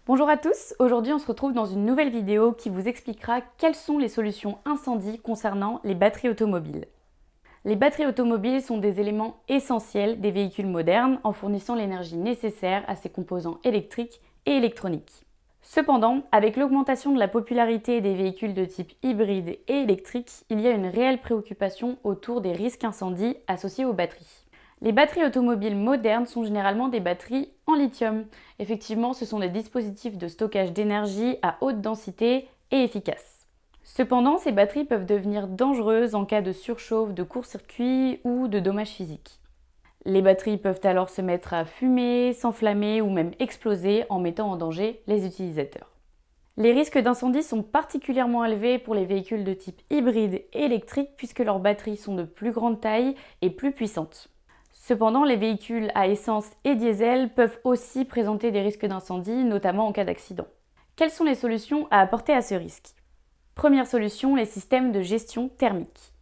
Bonjour à tous, aujourd'hui on se retrouve dans une nouvelle vidéo qui vous expliquera quelles sont les solutions incendie concernant les batteries automobiles. Les batteries automobiles sont des éléments essentiels des véhicules modernes en fournissant l'énergie nécessaire à ces composants électriques et électroniques. Cependant, avec l'augmentation de la popularité des véhicules de type hybride et électrique, il y a une réelle préoccupation autour des risques incendies associés aux batteries. Les batteries automobiles modernes sont généralement des batteries en lithium. Effectivement, ce sont des dispositifs de stockage d'énergie à haute densité et efficaces. Cependant, ces batteries peuvent devenir dangereuses en cas de surchauffe, de court-circuit ou de dommages physiques. Les batteries peuvent alors se mettre à fumer, s'enflammer ou même exploser en mettant en danger les utilisateurs. Les risques d'incendie sont particulièrement élevés pour les véhicules de type hybride et électrique puisque leurs batteries sont de plus grande taille et plus puissantes. Cependant, les véhicules à essence et diesel peuvent aussi présenter des risques d'incendie, notamment en cas d'accident. Quelles sont les solutions à apporter à ce risque? Première solution, les systèmes de gestion thermique.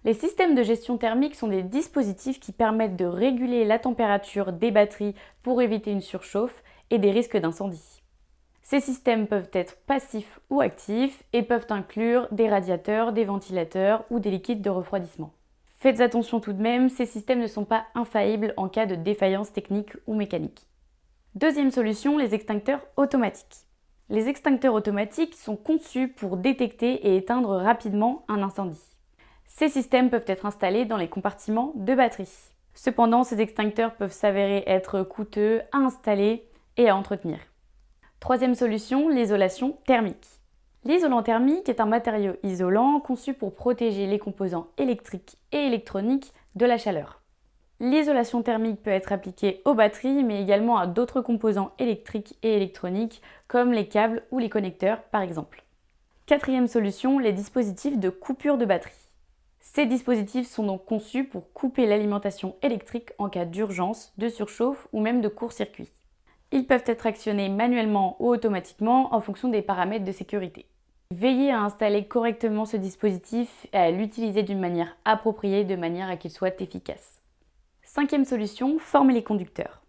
Les systèmes de gestion thermique sont des dispositifs qui permettent de réguler la température des batteries pour éviter une surchauffe et des risques d'incendie. Ces systèmes peuvent être passifs ou actifs et peuvent inclure des radiateurs, des ventilateurs ou des liquides de refroidissement. Faites attention tout de même, ces systèmes ne sont pas infaillibles en cas de défaillance technique ou mécanique. Deuxième solution, les extincteurs automatiques. Les extincteurs automatiques sont conçus pour détecter et éteindre rapidement un incendie. Ces systèmes peuvent être installés dans les compartiments de batterie. Cependant, ces extincteurs peuvent s'avérer être coûteux à installer et à entretenir. Troisième solution, l'isolation thermique. L'isolant thermique est un matériau isolant conçu pour protéger les composants électriques et électroniques de la chaleur. L'isolation thermique peut être appliquée aux batteries mais également à d'autres composants électriques et électroniques comme les câbles ou les connecteurs par exemple. Quatrième solution, les dispositifs de coupure de batterie. Ces dispositifs sont donc conçus pour couper l'alimentation électrique en cas d'urgence, de surchauffe ou même de court-circuit. Ils peuvent être actionnés manuellement ou automatiquement en fonction des paramètres de sécurité. Veillez à installer correctement ce dispositif et à l'utiliser d'une manière appropriée de manière à qu'il soit efficace. Cinquième solution, former les conducteurs.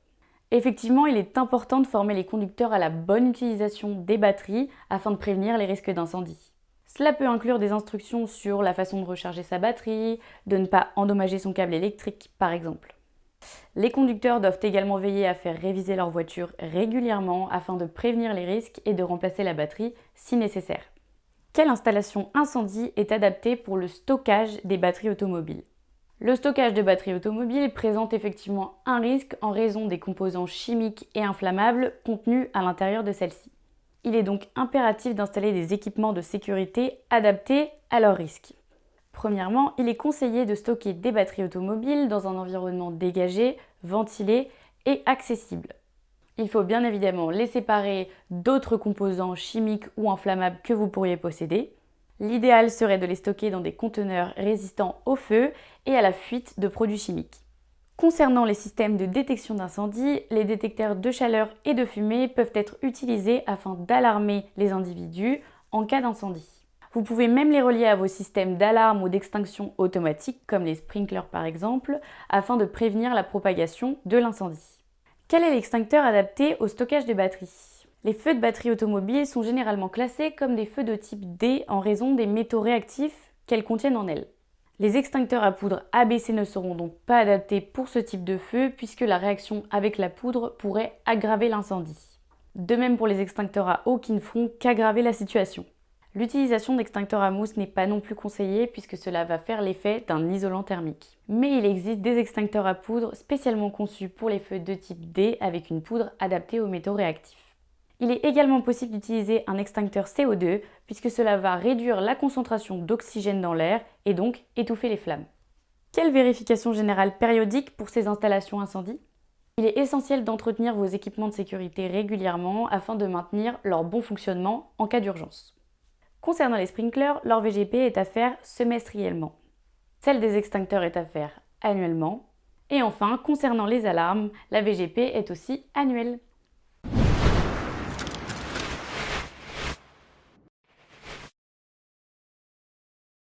Effectivement, il est important de former les conducteurs à la bonne utilisation des batteries afin de prévenir les risques d'incendie. Cela peut inclure des instructions sur la façon de recharger sa batterie, de ne pas endommager son câble électrique par exemple. Les conducteurs doivent également veiller à faire réviser leur voiture régulièrement afin de prévenir les risques et de remplacer la batterie si nécessaire. Quelle installation incendie est adaptée pour le stockage des batteries automobiles? Le stockage de batteries automobiles présente effectivement un risque en raison des composants chimiques et inflammables contenus à l'intérieur de celles-ci. Il est donc impératif d'installer des équipements de sécurité adaptés à leurs risques. Premièrement, il est conseillé de stocker des batteries automobiles dans un environnement dégagé, ventilé et accessible. Il faut bien évidemment les séparer d'autres composants chimiques ou inflammables que vous pourriez posséder. L'idéal serait de les stocker dans des conteneurs résistants au feu et à la fuite de produits chimiques. Concernant les systèmes de détection d'incendie, les détecteurs de chaleur et de fumée peuvent être utilisés afin d'alarmer les individus en cas d'incendie. Vous pouvez même les relier à vos systèmes d'alarme ou d'extinction automatique, comme les sprinklers par exemple, afin de prévenir la propagation de l'incendie. Quel est l'extincteur adapté au stockage des batteries? Les feux de batterie automobile sont généralement classés comme des feux de type D en raison des métaux réactifs qu'elles contiennent en elles. Les extincteurs à poudre ABC ne seront donc pas adaptés pour ce type de feu puisque la réaction avec la poudre pourrait aggraver l'incendie. De même pour les extincteurs à eau qui ne feront qu'aggraver la situation. L'utilisation d'extincteurs à mousse n'est pas non plus conseillée puisque cela va faire l'effet d'un isolant thermique. Mais il existe des extincteurs à poudre spécialement conçus pour les feux de type D avec une poudre adaptée aux métaux réactifs. Il est également possible d'utiliser un extincteur CO2 puisque cela va réduire la concentration d'oxygène dans l'air et donc étouffer les flammes. Quelle vérification générale périodique pour ces installations incendie? Il est essentiel d'entretenir vos équipements de sécurité régulièrement afin de maintenir leur bon fonctionnement en cas d'urgence. Concernant les sprinklers, leur VGP est à faire semestriellement. Celle des extincteurs est à faire annuellement. Et enfin, concernant les alarmes, la VGP est aussi annuelle.